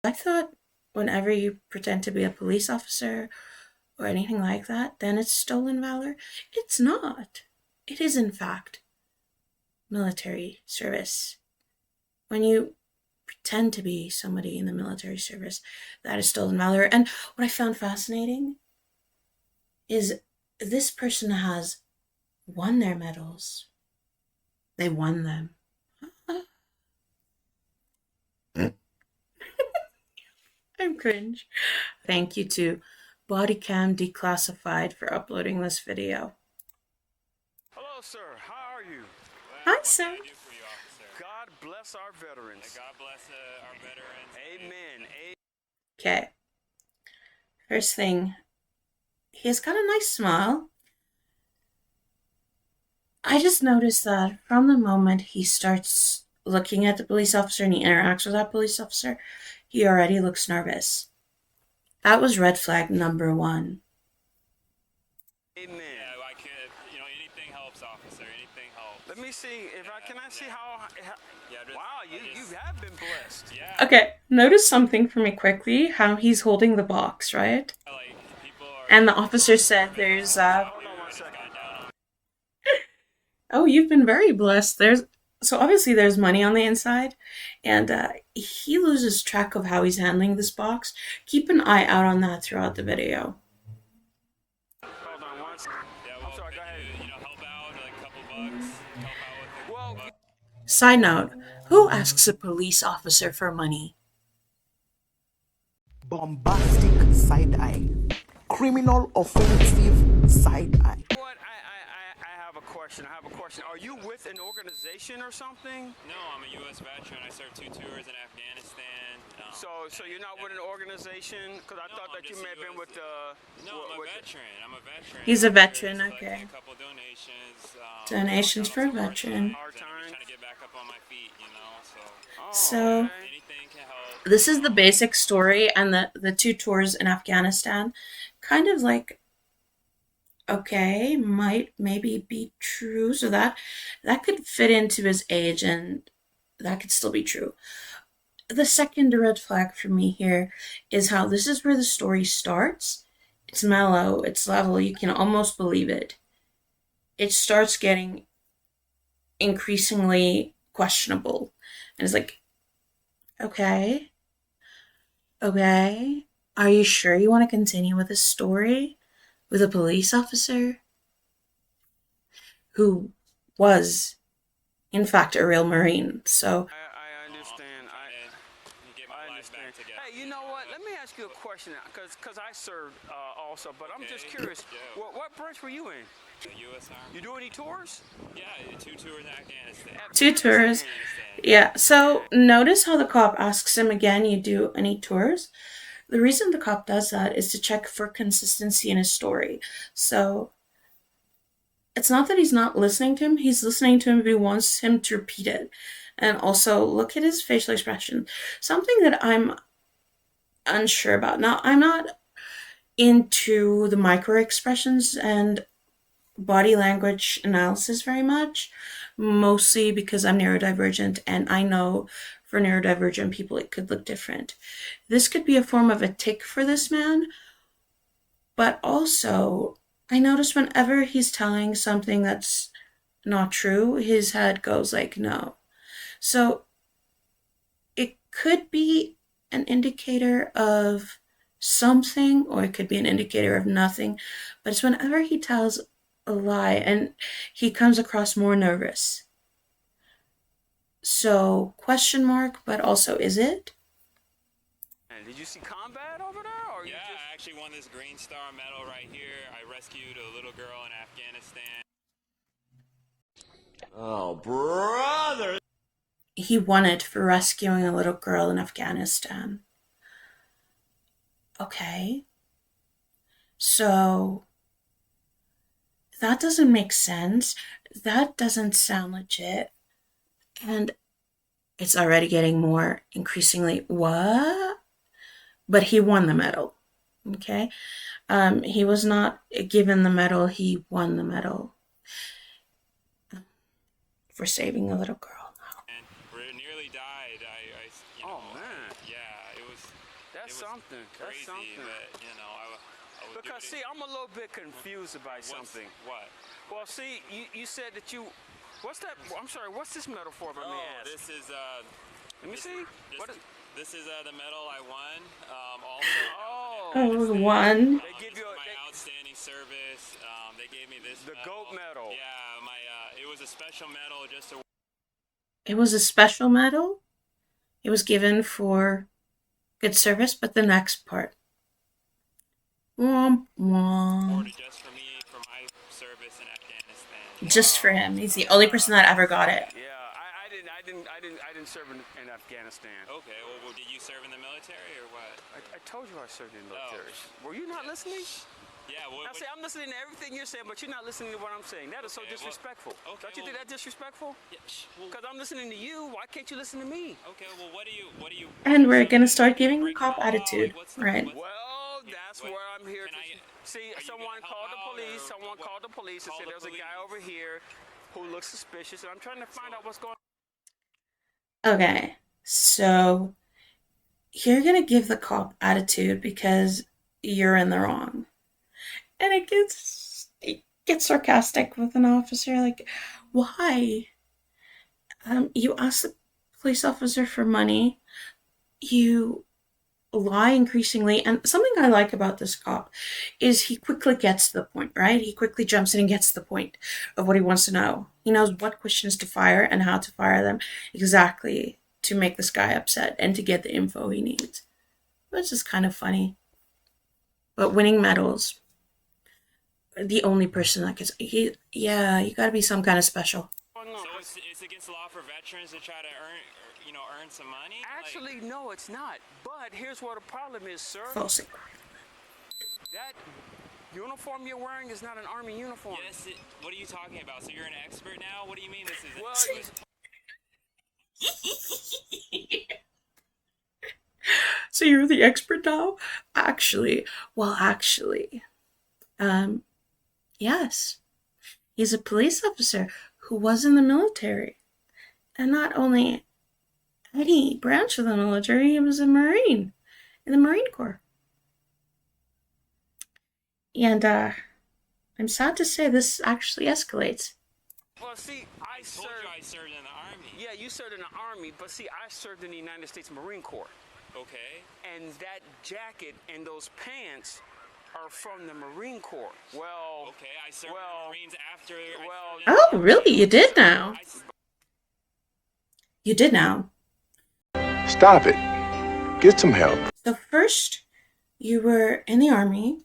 I thought whenever you pretend to be a police officer or anything like that, then it's stolen valor. It's not. It is, in fact, military service. When you pretend to be somebody in the military service, that is stolen valor. And what I found fascinating is this person has won their medals. They won them. I'm cringe. Thank you to BodyCam Declassified for uploading this video. Hello, sir. How are you? Hi, What sir. can I do for you, officer? God bless our veterans. God bless our veterans. Amen. Okay. First thing, he's got a nice smile. I just noticed that from the moment he starts looking at the police officer and he interacts with that police officer, he already looks nervous. That was red flag number 1. Amen. Yeah, I could, anything helps, officer. Anything helps. Let me see if can I see how Yeah, wow, you have been blessed. Yeah. Okay, notice something for me quickly, how he's holding the box, right? Like, people are... And the officer said there's, Hold on 1 second. oh, you've been very blessed. So obviously there's money on the inside, and he loses track of how he's handling this box. Keep an eye out on that throughout the video. Hold on 1 second. Yeah, well, I'm sorry, go ahead. help out, like a couple bucks. Help out with it. Well, Side note, who asks a police officer for money? Bombastic side eye, criminal offensive side eye. what? I have a question. Are you with an organization or something? No, I'm a U.S. veteran. I served 2 tours in Afghanistan. So you're not with an organization? Because I thought I'm that you just may have been with the. No, I'm a veteran. I'm a veteran. He's a veteran, Just collecting okay. a couple donations. Donations for a hard veteran. times, and I'm just trying to get back up on my feet, so... So, Anything can help. this is the basic story, and the 2 tours in Afghanistan kind of like, okay, might maybe be true. So that could fit into his age, and that could still be true. The second red flag for me here is how this is where the story starts. It's mellow, it's level, you can almost believe it. It starts getting increasingly questionable. And it's like, okay, are you sure you want to continue with this story with a police officer who was, in fact, a real Marine? So, I understand. Get my I life understand. back together. Hey, you know what? Let me ask you a question, because I served also, but I'm just curious. Yeah. What branch were you in? The U.S. Army. You do any tours? Yeah, 2 tours in Afghanistan. 2 tours. Yeah, so notice how the cop asks him again, you do any tours? The reason the cop does that is to check for consistency in his story. So it's not that he's not listening to him, he's listening to him, but he wants him to repeat it. And also, look at his facial expression. Something that I'm unsure about. Now, I'm not into the micro expressions and body language analysis very much, mostly because I'm neurodivergent, and I know for neurodivergent people it could look different. This could be a form of a tic for this man, but also I notice whenever he's telling something that's not true, his head goes like no. So it could be an indicator of something, or it could be an indicator of nothing, but it's whenever he tells a lie and he comes across more nervous. So, question mark, but also, is it? And did you see combat over there? Or Yeah, I actually won this Green Star medal right here. I rescued a little girl in Afghanistan. Oh, brother! He won it for rescuing a little girl in Afghanistan. Okay. So, that doesn't make sense. That doesn't sound legit. And it's already getting more increasingly, what? But he won the medal. Okay? He was not given the medal, he won the medal for saving a little girl. And we nearly died. Oh, man. Yeah, it was That's something. That's crazy, something. but you know, I would Because do see, it. I'm a little bit confused about something. What? Well, see, you said that you. What's that? I'm sorry. What's this medal for? If I may ask. This is Let me see. This is the medal I won. Also. Oh, one. They give you my outstanding service. They gave me this. The gold medal. Yeah, my it was a special medal just to. It was a special medal. It was given for good service, but the next part. Womp womp. Just for me, for my service in Afghanistan. Just for him. He's the only person that ever got it. Yeah, I didn't serve in Afghanistan. Okay, well, did you serve in the military or what? I told you I served in the military. Were you not listening? Yeah, well, Now, see, I'm listening to everything you're saying, but you're not listening to what I'm saying. That is so disrespectful. Don't you think that's disrespectful? Because I'm listening to you. Why can't you listen to me? Okay, well, what do you? And we're gonna start giving the cop attitude, right? Well, that's where I'm here to see. Someone called the police. Someone called the police and said there's a guy over here who looks suspicious, and I'm trying to find out what's going on. Okay, so you're gonna give the cop attitude because you're in the wrong. And it gets sarcastic with an officer, like, why? You ask the police officer for money, you lie increasingly, and something I like about this cop is he quickly gets to the point, right? He quickly jumps in and gets to the point of what he wants to know. He knows what questions to fire and how to fire them exactly to make this guy upset and to get the info he needs. Which is kind of funny. But winning medals, the only person that gets, you gotta be some kind of special. So it's against the law for veterans to try to earn some money? Actually, no, it's not. But here's what the problem is, sir. False. That uniform you're wearing is not an Army uniform. Yes, what are you talking about? So you're an expert now? What do you mean this is... Well, So you're the expert now? Actually, yes. He's a police officer who was in the military. And not only any branch of the military, he was a Marine in the Marine Corps. And I'm sad to say this actually escalates. Well, see, I told you I served in the Army. Yeah, you served in the Army, but see, I served in the United States Marine Corps. Okay. And that jacket and those pants are from the Marine Corps. Well, okay, I served in the Marines after. Oh, really? You did now? You did now? Stop it. Get some help. So first, you were in the Army.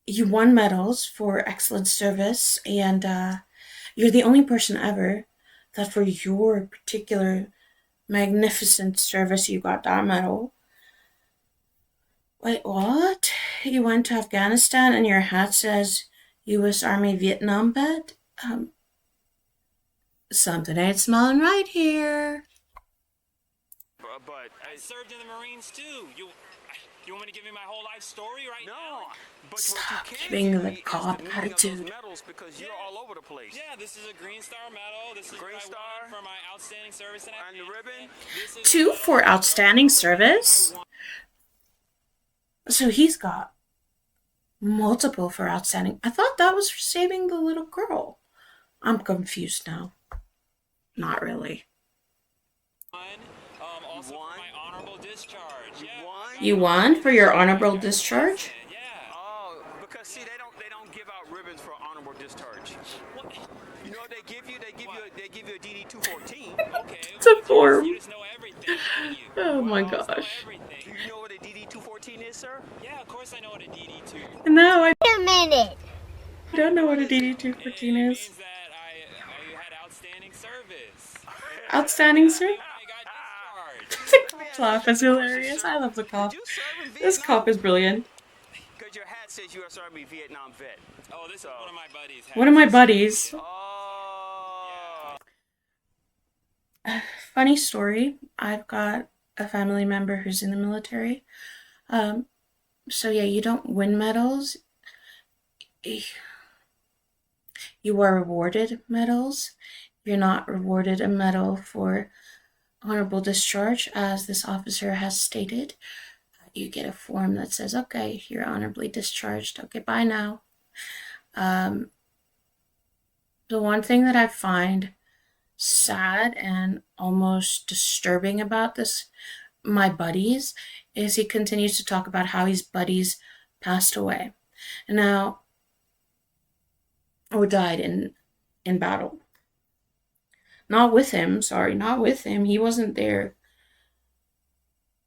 You won medals for excellent service, and you're the only person ever that for your particular magnificent service you got that medal. Wait, what? You went to Afghanistan and your hat says U.S. Army Vietnam vet? Something ain't smelling right here. But I served in the Marines too. You want me to give you my whole life story right now? But Stop what you giving can the cop attitude. Medals because you're all over the place. Yeah, this is a Green Star medal. This is Green what I Star won for my outstanding service in and the ribbon. This is 2 for outstanding service? So he's got multiple for outstanding. I thought that was for saving the little girl. I'm confused now. Not really. Also for my honorable discharge. Yeah. You won for your honorable discharge? Yeah. Oh, because see, they don't give out ribbons for honorable discharge. What? You know what they give you? They give you a DD 214. Okay. It's a form. You just know everything, don't you? Oh my Know gosh. everything. Do you know what a DD 214 is, sir? Yeah, of course I know what a DD2. No, I Wait a minute. don't know what a It DD-214 is. means that I had outstanding service. Outstanding service? I got discharged. The cop's laugh is hilarious. I love the cop. Did you serve in This Vietnam? cop is brilliant. Because your hat says U.S. Army Vietnam vet. Oh, this is one of my buddies. One of my buddies. Oh. Funny story. I've got a family member who's in the military. So yeah, you don't win medals. You are rewarded medals. You're not rewarded a medal for honorable discharge, as this officer has stated. you get a form that says, okay, you're honorably discharged. Okay, bye now. The one thing that I find sad and almost disturbing about this, my buddies, is he continues to talk about how his buddies passed away. Now, or died in battle. Not with him, sorry, not with him. He wasn't there.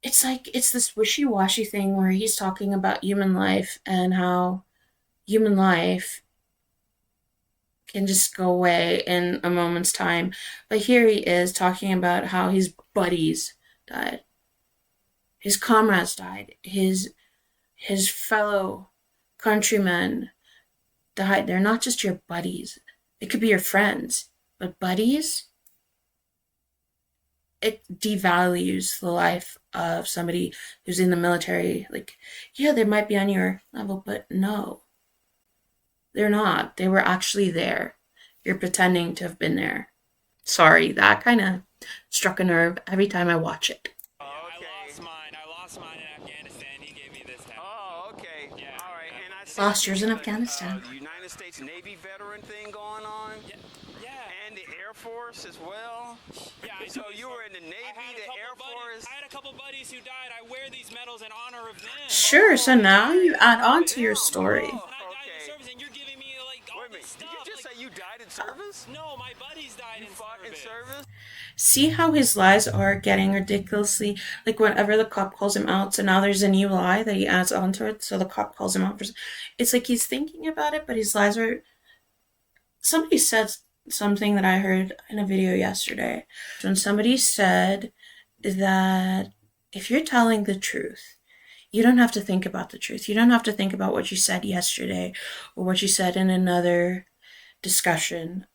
It's like, it's this wishy-washy thing where he's talking about human life and how human life can just go away in a moment's time. But here he is talking about how his buddies died. His comrades died. His fellow countrymen died. They're not just your buddies. It could be your friends. But buddies, it devalues the life of somebody who's in the military. Like, yeah, they might be on your level, but no. They're not. They were actually there. You're pretending to have been there. Sorry, that kind of struck a nerve every time I watch it. I lost mine in Afghanistan. He gave me this time. Oh, okay. Yeah. All right. And I see Lost yours in Afghanistan. the United States Navy veteran thing going on. Yeah. And the Air Force as well. Yeah. So you were in the Navy, the Air Force. I had a couple buddies who died. I wear these medals in honor of them. Sure, so now you add on to your story. And I died in service, and you're giving me like all Wait a minute. this Did stuff. you just like, say you died in service? no, my buddies died You in fought in service. service? See how his lies are getting ridiculously, like whenever the cop calls him out, so now there's a new lie that he adds onto it, so the cop calls him out for, it's like he's thinking about it, but his lies are, somebody said something that I heard in a video yesterday, when somebody said that if you're telling the truth, you don't have to think about the truth. You don't have to think about what you said yesterday or what you said in another discussion.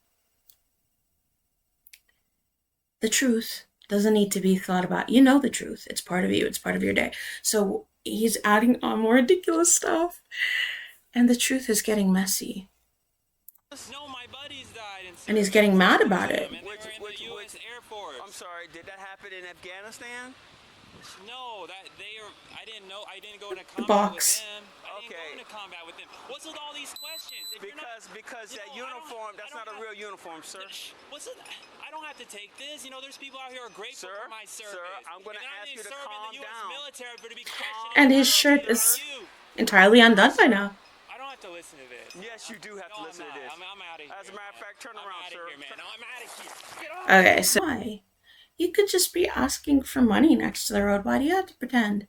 The truth doesn't need to be thought about. You know the truth. It's part of you. It's part of your day. So he's adding on more ridiculous stuff. And the truth is getting messy. No, my buddies died in service. And he's getting mad about it. And they were in the U.S. Air Force. I'm sorry, did that happen in Afghanistan? No, I didn't know. I didn't go into combat Box. with them. I didn't go into combat with them. What's with all these questions? If you're not, Because that you know, uniform, that's not a real uniform, sir. What's it? I don't have to take this. You know, there's people out here who are grateful for my service. Sir, I'm going to ask you to calm down. Military for to be questioning And his shirt is entirely undone by now. I don't have to listen to this. Yes, you do have to listen to this. I'm out of here. As a matter of fact, turn around, sir. Here, man. No, I'm out of here. Get off. Okay, so why? You could just be asking for money next to the road. Why do you have to pretend?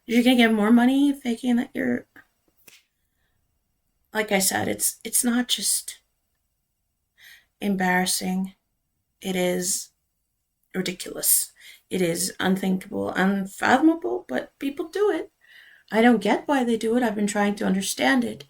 You're gonna get more money faking that you're... Like I said, it's not just embarrassing. It is ridiculous. It is unthinkable, unfathomable, but people do it. I don't get why they do it. I've been trying to understand it.